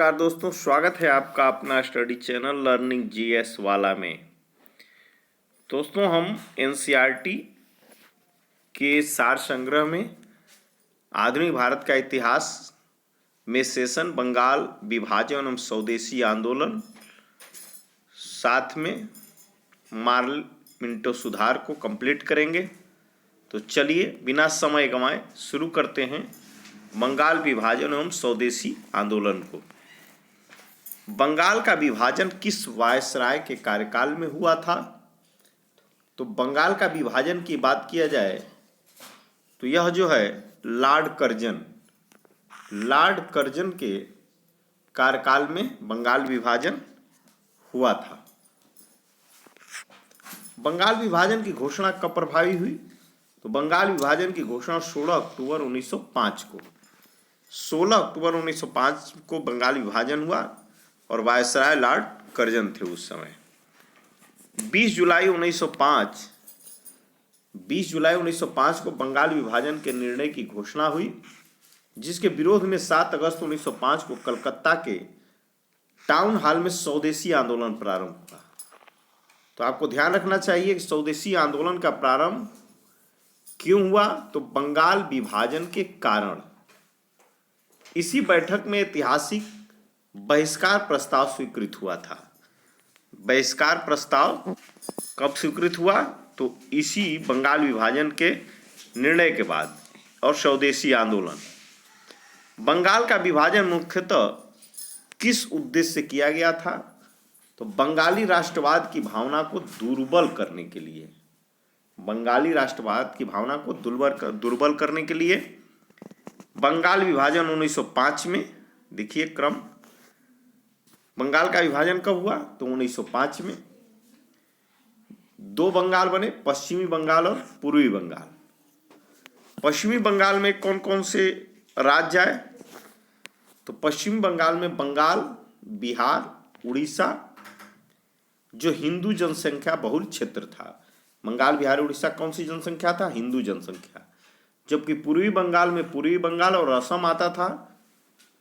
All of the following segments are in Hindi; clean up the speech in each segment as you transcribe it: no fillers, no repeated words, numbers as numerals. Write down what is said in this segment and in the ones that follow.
नमस्कार दोस्तों, स्वागत है आपका अपना स्टडी चैनल लर्निंग जीएस वाला में। दोस्तों, हम एनसीईआरटी के सार संग्रह में आधुनिक भारत का इतिहास में सेशन बंगाल विभाजन एवं स्वदेशी आंदोलन, साथ में मार्ल मिंटो सुधार को कंप्लीट करेंगे। तो चलिए बिना समय गंवाए शुरू करते हैं बंगाल विभाजन एवं स्वदेशी आंदोलन को। बंगाल का विभाजन किस वायसराय के कार्यकाल में हुआ था? तो बंगाल का विभाजन की बात किया जाए तो यह जो है लॉर्ड कर्जन के कार्यकाल में बंगाल विभाजन हुआ था। बंगाल विभाजन की घोषणा कब प्रभावी हुई? तो बंगाल विभाजन की घोषणा 16 अक्टूबर 1905 को 16 अक्टूबर 1905 को बंगाल विभाजन हुआ और वायसराय लॉर्ड कर्जन थे उस समय। 20 जुलाई 1905 को बंगाल विभाजन के निर्णय की घोषणा हुई, जिसके विरोध में 7 अगस्त 1905 को कलकत्ता के टाउन हॉल में स्वदेशी आंदोलन प्रारंभ हुआ। तो आपको ध्यान रखना चाहिए कि स्वदेशी आंदोलन का प्रारंभ क्यों हुआ? तो बंगाल विभाजन के कारण। इसी बैठक में ऐतिहासिक बहिष्कार प्रस्ताव स्वीकृत हुआ था। बहिष्कार प्रस्ताव कब स्वीकृत हुआ? तो इसी बंगाल विभाजन के निर्णय के बाद। और स्वदेशी आंदोलन, बंगाल का विभाजन मुख्यतः किस उद्देश्य से किया गया था? तो बंगाली राष्ट्रवाद की भावना को दुर्बल करने के लिए। बंगाली राष्ट्रवाद की भावना को दुर्बल करने के लिए बंगाल विभाजन 1905 में, देखिए क्रम, बंगाल का विभाजन कब हुआ? तो 1905 में। 2 बंगाल बने, पश्चिमी बंगाल और पूर्वी बंगाल। पश्चिमी बंगाल में कौन कौन से राज्य आए? तो पश्चिमी बंगाल में बंगाल, बिहार, उड़ीसा, जो हिंदू जनसंख्या बहुल क्षेत्र था। बंगाल, बिहार, उड़ीसा कौन सी जनसंख्या था? हिंदू जनसंख्या। जबकि पूर्वी बंगाल में पूर्वी बंगाल और असम आता था,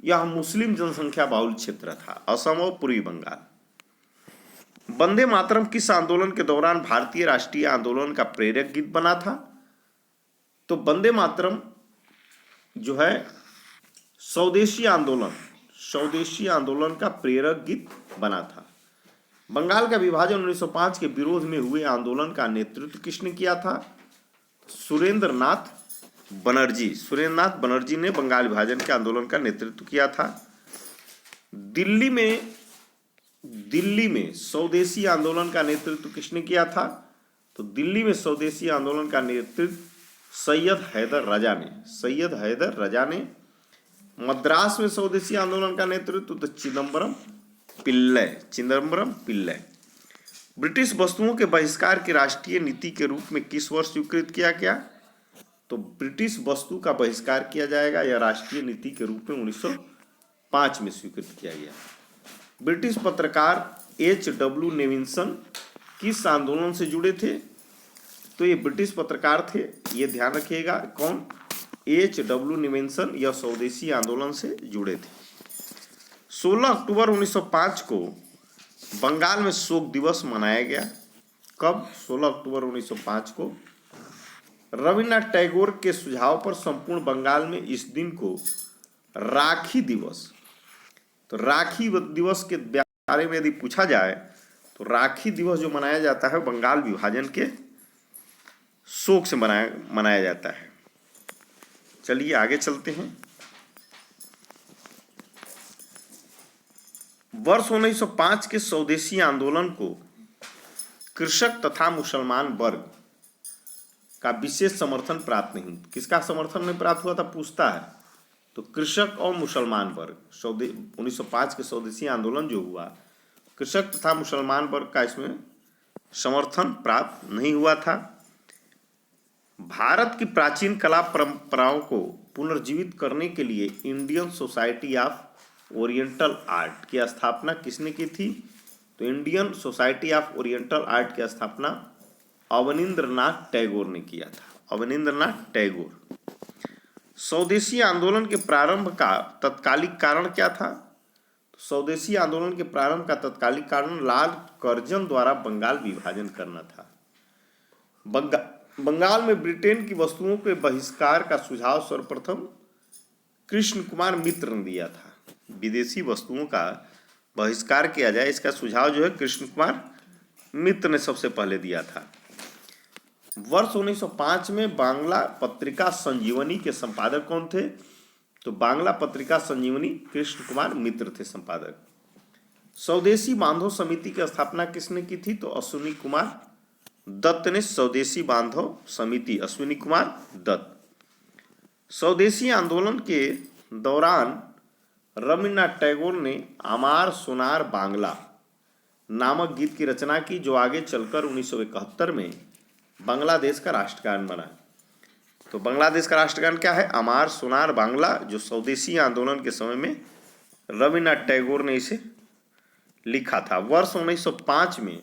यह मुस्लिम जनसंख्या बहुल क्षेत्र था, असम और पूर्वी बंगाल। वंदे मातरम किस आंदोलन के दौरान भारतीय राष्ट्रीय आंदोलन का प्रेरक गीत बना था? तो वंदे मातरम जो है स्वदेशी आंदोलन का प्रेरक गीत बना था। बंगाल का विभाजन 1905 के विरोध में हुए आंदोलन का नेतृत्व किसने किया था? सुरेंद्र नाथ बनर्जी ने बंगाल विभाजन के आंदोलन का नेतृत्व किया था। दिल्ली में स्वदेशी आंदोलन का नेतृत्व किसने किया था? तो दिल्ली में स्वदेशी आंदोलन का नेतृत्व सैयद हैदर रजा ने। मद्रास में स्वदेशी आंदोलन का नेतृत्व तो चिदम्बरम पिल्लई। ब्रिटिश वस्तुओं के बहिष्कार की राष्ट्रीय नीति के रूप में किस वर्ष स्वीकृत किया गया? तो ब्रिटिश वस्तु का बहिष्कार किया जाएगा या राष्ट्रीय नीति के रूप में 1905 में स्वीकृत किया गया। ब्रिटिश पत्रकार H.W. नेविंसन किस आंदोलन से जुड़े थे? तो ये ब्रिटिश पत्रकार थे, ये ध्यान रखिएगा। कौन? H.W. नेविंसन, यह स्वदेशी आंदोलन से जुड़े थे। 16 अक्टूबर 1905 को बंगाल में शोक दिवस मनाया गया। कब? 16 अक्टूबर 1905 को। रविन्द्रनाथ टैगोर के सुझाव पर संपूर्ण बंगाल में इस दिन को राखी दिवस, तो राखी दिवस के बारे में यदि पूछा जाए तो राखी दिवस जो मनाया जाता है बंगाल विभाजन के शोक से मनाया जाता है। चलिए आगे चलते हैं। वर्ष 1905 के स्वदेशी आंदोलन को कृषक तथा मुसलमान वर्ग का विशेष समर्थन प्राप्त नहीं। किसका समर्थन नहीं प्राप्त हुआ था पूछता है? तो कृषक और मुसलमान वर्ग। 1905 के स्वदेशी आंदोलन जो हुआ, कृषक तथा मुसलमान वर्ग का इसमें समर्थन प्राप्त नहीं हुआ था। भारत की प्राचीन कला परंपराओं को पुनर्जीवित करने के लिए Indian society of oriental art की स्थापना किसने की थी? तो Indian society of oriental art की स्थापना अवनींद्रनाथ टैगोर ने किया था। अवनींद्रनाथ टैगोर। स्वदेशी आंदोलन के प्रारंभ का तत्कालिक कारण क्या था? स्वदेशी आंदोलन के प्रारंभ का तत्कालिक कारण लॉर्ड कर्जन द्वारा बंगाल विभाजन करना था। बंगाल में ब्रिटेन की वस्तुओं के बहिष्कार का सुझाव सर्वप्रथम कृष्ण कुमार मित्र ने दिया था। विदेशी वस्तुओं का बहिष्कार किया जाए, इसका सुझाव जो है कृष्ण कुमार मित्र ने सबसे पहले दिया था। वर्ष 1905 में बांग्ला पत्रिका संजीवनी के संपादक कौन थे? तो बांग्ला पत्रिका संजीवनी कृष्ण कुमार मित्र थे संपादक। स्वदेशी बांधव समिति की स्थापना किसने की थी? तो अश्विनी कुमार दत्त ने स्वदेशी बांधव समिति, अश्विनी कुमार दत्त। स्वदेशी आंदोलन के दौरान रविन्द्रनाथ टैगोर ने आमार सोनार बांग्ला नामक गीत की रचना की, जो आगे चलकर 1971 में बांग्लादेश का राष्ट्रगान बना। तो बांग्लादेश का राष्ट्रगान क्या है? आमार सोनार बांग्ला, जो स्वदेशी आंदोलन के समय में रविन्द्रनाथ टैगोर ने इसे लिखा था। वर्ष 1905 में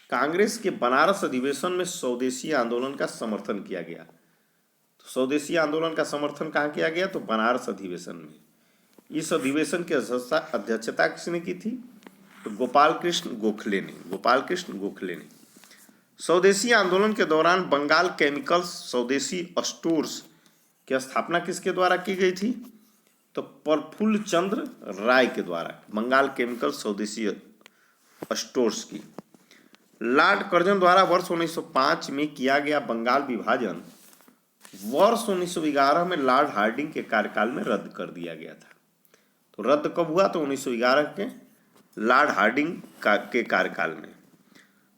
कांग्रेस के बनारस अधिवेशन में स्वदेशी आंदोलन का समर्थन किया गया। तो स्वदेशी आंदोलन का समर्थन कहाँ किया गया? तो बनारस अधिवेशन में। इस अधिवेशन की अध्यक्षता किसने की थी? तो गोपाल कृष्ण गोखले ने। स्वदेशी आंदोलन के दौरान बंगाल केमिकल्स स्वदेशी स्टोर्स की स्थापना किसके द्वारा की गई थी? तो प्रफुल्ल चंद्र राय के द्वारा बंगाल केमिकल्स स्वदेशी स्टोर्स की। लॉर्ड कर्जन द्वारा वर्ष 1905 में किया गया बंगाल विभाजन वर्ष 1911 में लॉर्ड हार्डिंग के कार्यकाल में रद्द कर दिया गया था। तो रद्द कब हुआ? तो 1911 के लॉर्ड हार्डिंग के कार्यकाल में।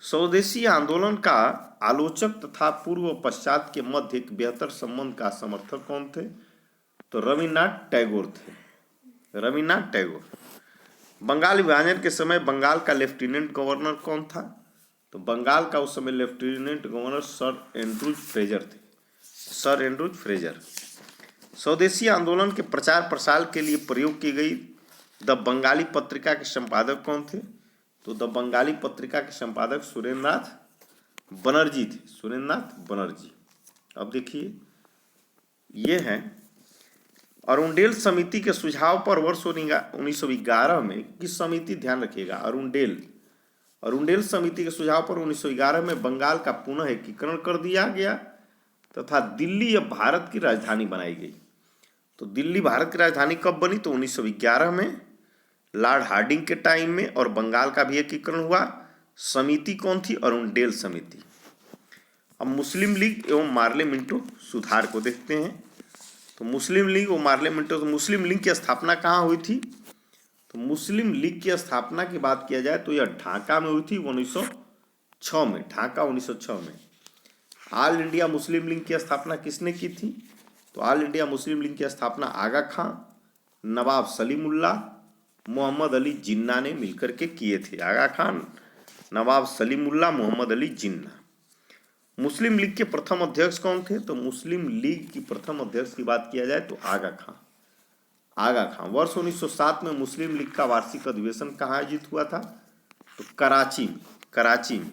स्वदेशी आंदोलन का आलोचक तथा पूर्व पश्चात के मध्य एक बेहतर संबंध का समर्थक कौन थे? तो रविन्द्रनाथ टैगोर थे। रविन्द्रनाथ टैगोर। बंगाल विभाजन के समय बंगाल का लेफ्टिनेंट गवर्नर कौन था? तो बंगाल का उस समय lieutenant governor sir Andrews Fraser थे। Sir Andrews Fraser. स्वदेशी आंदोलन के प्रचार प्रसार के लिए प्रयोग की गई द बंगाली पत्रिका के संपादक कौन थे? तो द बंगाली पत्रिका के संपादक सुरेंद्रनाथ बनर्जी थे। सुरेंद्रनाथ बनर्जी। अब देखिए, ये हैं अरुणडेल समिति के सुझाव पर वर्ष 1911 में किस समिति, ध्यान रखिएगा, अरुणडेल समिति के सुझाव पर 1911 में बंगाल का पुनः एकीकरण कर दिया गया तथा दिल्ली अब भारत की राजधानी बनाई गई। तो दिल्ली भारत की राजधानी कब बनी? तो 1911 में लॉर्ड हार्डिंग के टाइम में, और बंगाल का भी एकीकरण हुआ। समिति कौन थी? अरुणडेल समिति। अब मुस्लिम लीग एवं मार्ले मिंटो सुधार को देखते हैं। तो मुस्लिम लीग और मार्ले मिंटो, तो मुस्लिम लीग की स्थापना कहाँ हुई थी? तो मुस्लिम लीग की स्थापना की बात किया जाए तो यह ढाका में हुई थी 1906 में। ढाका 1906 में। ऑल इंडिया मुस्लिम लीग की स्थापना किसने की थी? तो ऑल इंडिया मुस्लिम लीग की स्थापना आगा खां, नवाब सलीमुल्लाह, मोहम्मद अली जिन्ना ने मिलकर के किए थे। आगा खान, नवाब सलीमुल्लाह, मोहम्मद अली जिन्ना। मुस्लिम लीग के प्रथम अध्यक्ष कौन थे? तो मुस्लिम लीग की प्रथम अध्यक्ष की बात किया जाए तो आगा खां। वर्ष 1907 में मुस्लिम लीग का वार्षिक अधिवेशन कहाँ आयोजित हुआ था? तो कराची में।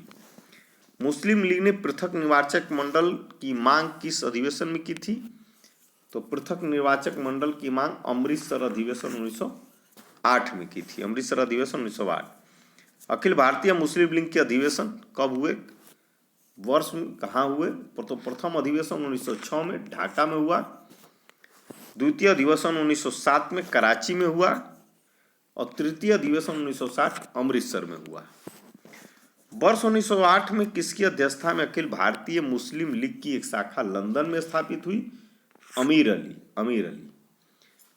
मुस्लिम लीग ने पृथक निर्वाचक मंडल की मांग किस अधिवेशन में की थी? तो पृथक निर्वाचक मंडल की मांग अमृतसर अधिवेशन 1908 में की थी। अमृतसर अधिवेशन 1908। अखिल भारतीय मुस्लिम लीग के अधिवेशन कब हुए? वर्ष में कहाँ हुए? तो प्रथम अधिवेशन 1906 में ढाका में हुआ। द्वितीय अधिवेशन 1907 में कराची में हुआ, और तृतीय अधिवेशन 1960 अमृतसर में हुआ। वर्ष 1908 में किसकी अध्यक्षता में अखिल भारतीय मुस्लिम लीग की एक शाखा लंदन में स्थापित हुई? अमीर अली।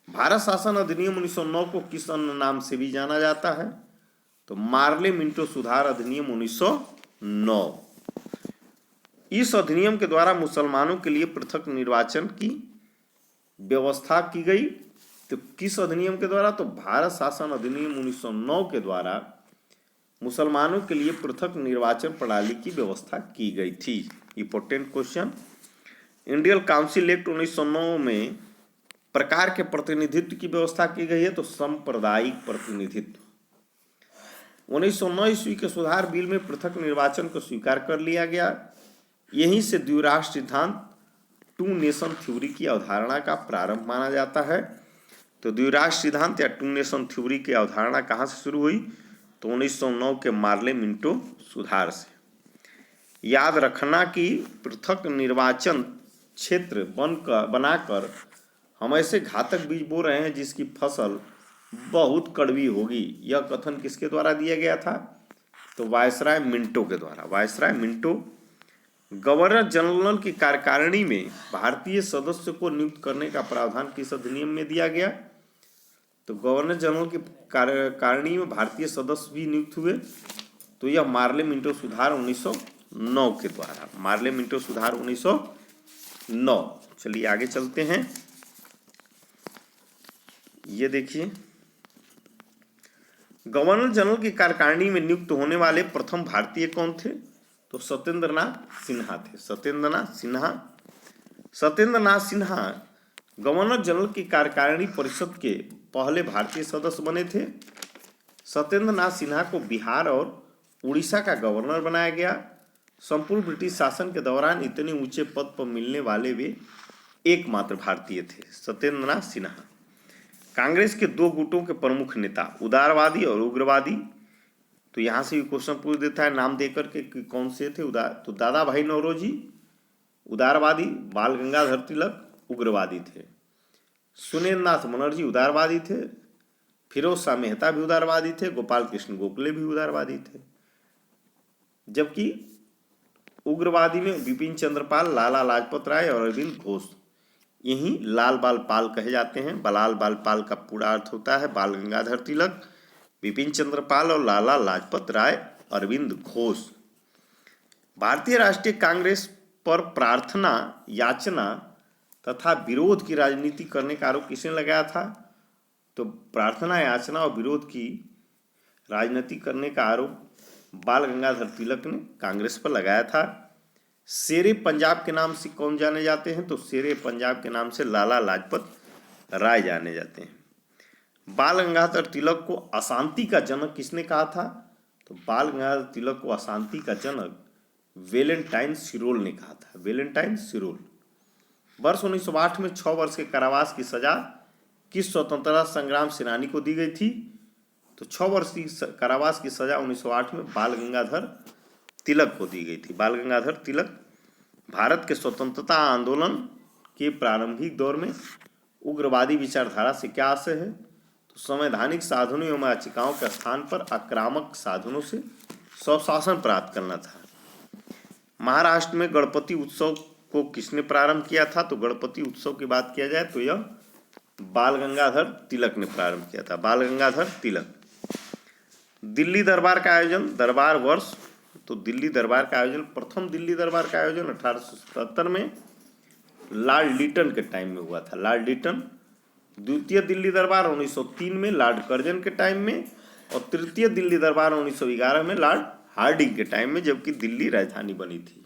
भारत शासन अधिनियम 1909 को किस अन्य नाम से भी जाना जाता है? तो मार्ले मिंटो सुधार अधिनियम 1909। इस अधिनियम के द्वारा मुसलमानों के लिए पृथक निर्वाचन की व्यवस्था की गई। तो किस अधिनियम के द्वारा? तो भारत शासन अधिनियम 1909 के द्वारा मुसलमानों के लिए पृथक निर्वाचन प्रणाली की व्यवस्था की गई थी। Important question. Indian council act 1909 में प्रकार के प्रतिनिधित्व की व्यवस्था की गई है? तो सांप्रदायिक प्रतिनिधित्व। 1909 ईस्वी के सुधार बिल में पृथक निर्वाचन को स्वीकार कर लिया गया। यहीं से द्विराष्ट्र सिद्धांत, टू नेशन थ्योरी की अवधारणा का प्रारंभ माना जाता है। तो तो द्विराष्ट्र सिद्धांत या टू नेशन थ्योरी की अवधारणा कहाँ से शुरू हुई? तो 1909 के मार्ले मिंटो सुधार से। याद रखना कि पृथक निर्वाचन क्षेत्र बनाकर हम ऐसे घातक बीज बो रहे हैं जिसकी फसल बहुत कड़वी होगी। यह कथन किसके द्वारा दिया गया था? तो वायसराय मिंटो के द्वारा। Viceroy Minto. गवर्नर जनरल की कार्यकारिणी में भारतीय सदस्य को नियुक्त करने का प्रावधान किस अधिनियम में दिया गया? तो गवर्नर जनरल की कार्यकारिणी में भारतीय सदस्य भी नियुक्त हुए, तो यह मार्ले मिंटो सुधार 1909 के द्वारा। मार्ले मिंटो सुधार 1909। चलिए आगे चलते हैं। ये देखिए, गवर्नर जनरल की कार्यकारिणी में नियुक्त होने वाले प्रथम भारतीय कौन थे? तो सत्येंद्रनाथ सिन्हा थे। सत्येंद्रनाथ सिन्हा गवर्नर जनरल की कार्यकारिणी परिषद के पहले भारतीय सदस्य बने थे। सत्येंद्रनाथ सिन्हा को बिहार और उड़ीसा का गवर्नर बनाया गया। संपूर्ण ब्रिटिश शासन के दौरान इतने ऊंचे पद पर मिलने वाले वे एकमात्र भारतीय थे, सत्येंद्रनाथ सिन्हा। कांग्रेस के दो गुटों के प्रमुख नेता, उदारवादी और उग्रवादी। तो यहाँ से भी क्वेश्चन पूछ देता है नाम देकर के कि कौन से थे। तो दादा भाई नौरोजी उदारवादी, बाल गंगाधर तिलक उग्रवादी थे। सुरेंद्रनाथ बनर्जी उदारवादी थे। फिरोज शाह मेहता भी उदारवादी थे। गोपाल कृष्ण गोखले भी उदारवादी थे। जबकि उग्रवादी में बिपिन चंद्र पाल, लाला लाजपत राय और अरविंद घोष, यही लाल बाल पाल कहे जाते हैं। लाल बाल पाल का पूरा अर्थ होता है बाल गंगाधर तिलक, बिपिन चंद्र पाल और लाला लाजपत राय, अरविंद घोष। भारतीय राष्ट्रीय कांग्रेस पर प्रार्थना, याचना तथा विरोध की राजनीति करने का आरोप किसने लगाया था? तो प्रार्थना, याचना और विरोध की राजनीति करने का आरोप बाल गंगाधर तिलक ने कांग्रेस पर लगाया था। शेरे पंजाब के नाम से कौन जाने जाते हैं? तो शेरे पंजाब के नाम से लाला लाजपत राय जाने जाते हैं। बाल गंगाधर तिलक को अशांति का जनक किसने कहा था? तो बाल गंगाधर तिलक को अशांति का जनक वेलेंटाइन सिरोल ने कहा था। वेलेंटाइन सिरोल। वर्ष 1908 में 6 वर्ष के कारावास की सजा किस स्वतंत्रता संग्राम सेनानी को दी गई थी? तो 6 वर्ष की कारावास की सजा 1908 में बाल गंगाधर तिलक को दी गई थी। बाल गंगाधर तिलक भारत के स्वतंत्रता आंदोलन के प्रारंभिक दौर में उग्रवादी विचारधारा से क्या आशय है? तो संवैधानिक साधनों एवं याचिकाओं के स्थान पर आक्रामक साधनों से स्वशासन प्राप्त करना था। महाराष्ट्र में गणपति उत्सव को किसने प्रारंभ किया था? तो गणपति उत्सव की बात किया जाए तो यह बाल गंगाधर तिलक ने प्रारंभ किया था। बाल गंगाधर तिलक। दिल्ली दरबार का आयोजन, दरबार वर्ष। तो दिल्ली दरबार का आयोजन, प्रथम दिल्ली दरबार का आयोजन 1877 में लॉर्ड लिटन के टाइम में हुआ था। लॉर्ड लिटन। द्वितीय दिल्ली दरबार 1903 में लॉर्ड कर्जन के टाइम में, और तृतीय दिल्ली दरबार 1911 में लॉर्ड हार्डिंग के टाइम में, जबकि दिल्ली राजधानी बनी थी।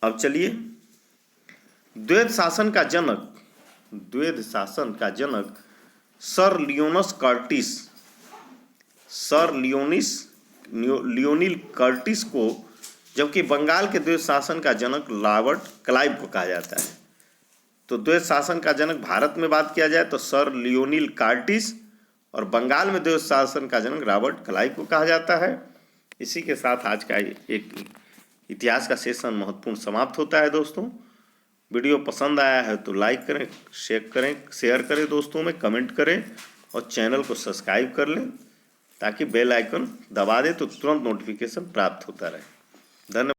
अब चलिए, द्वैध शासन का जनक सर लियोनिल कर्टिस को, जबकि बंगाल के द्वैध शासन का जनक रॉबर्ट क्लाइव को कहा जाता है। तो द्वैध शासन का जनक भारत में बात किया जाए तो सर लियोनिल कर्टिस, और बंगाल में द्वैध शासन का जनक रॉबर्ट क्लाइव को कहा जाता है। इसी के साथ आज का एक इतिहास का सेशन महत्वपूर्ण समाप्त होता है। दोस्तों, वीडियो पसंद आया है तो लाइक करें, शेयर करें दोस्तों में, कमेंट करें और चैनल को सब्सक्राइब कर लें ताकि बेल आइकन दबा दें तो तुरंत नोटिफिकेशन प्राप्त होता रहे। धन्यवाद।